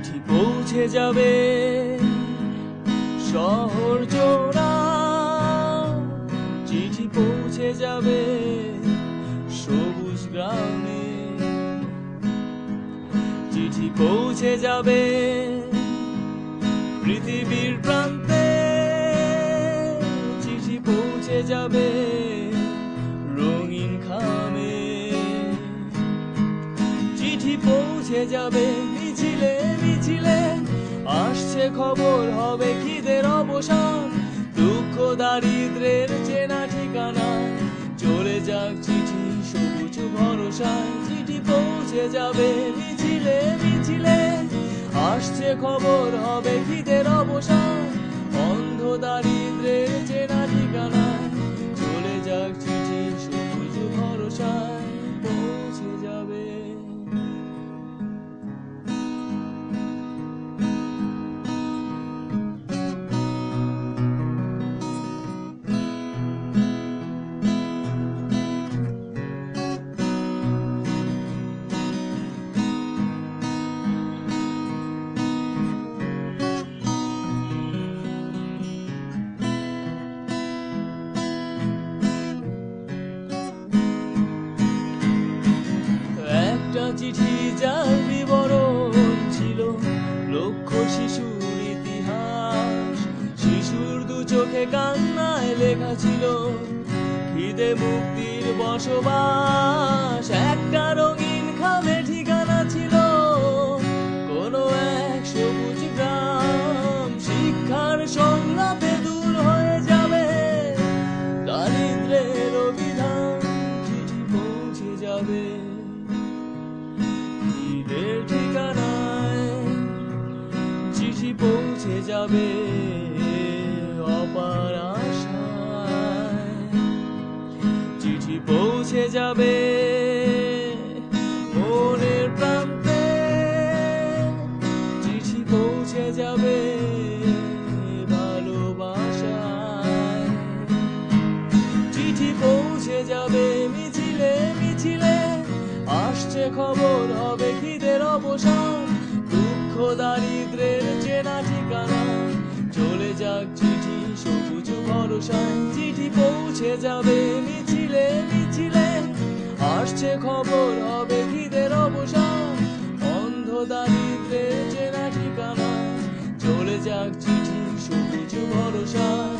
চিঠি পৌঁছে যাবে শহর জোড়া, চিঠি পৌঁছে যাবে সবুজ গ্রামে, চিঠি পৌঁছে যাবে পৃথিবীর প্রান্তে, চিঠি পৌঁছে যাবে রঙিন খামে, চিঠি পৌঁছে যাবে মিছিলে মিছিলে, আসছে খবর হবে খিদের অবসান, দুঃখ দারিদ্রের চেনা ঠিকানা, চলে যাক চিঠি সবুজ ভরসায়, চিঠি পৌঁছে যাবে মিছিলে মিছিলে, আসছে খবর হবে খিদের অবসান, অন্ধ দারিদ্রের চেনা ঠিকানা, চলে যাক চিঠি সবুজ ভরসায় পৌঁছে যাবে। চিঠি যার বিবরণ ছিল লক্ষ শিশুর ইতিহাস, শিশুর দু চোখে কান্নায় লেখা ছিল খিদে মুক্তির বসবাস, একটা রঙিন খামে ঠিকানা ছিল কোন এক সবুজ গ্রাম, শিক্ষার সংলাপে দূর হয়ে যাবে দারিদ্রের অভিধান, চিঠি পৌঁছে যাবে ঠিকানায়, চিঠি পৌঁছে যাবে অপার আশায়, চিঠি পৌঁছে যাবে মনের প্রান্তে, চিঠি পৌঁছে যাবে ভালোবাসায়, চিঠি পৌঁছে যাবে মিছিলে মিছিলে, আসছে খবর হবে খিদের অবসান, দুঃখ দারিদ্রের চেনা ঠিকানা, চলে যাক চিঠি সবুজ ভরসায়, চিঠি পৌঁছে যাবে মিছিলে মিছিলে, আসছে খবর হবে খিদের অবসান, অন্ধ দারিদ্রের চেনা ঠিকানা, চলে যাক চিঠি সবুজ ভরসায়।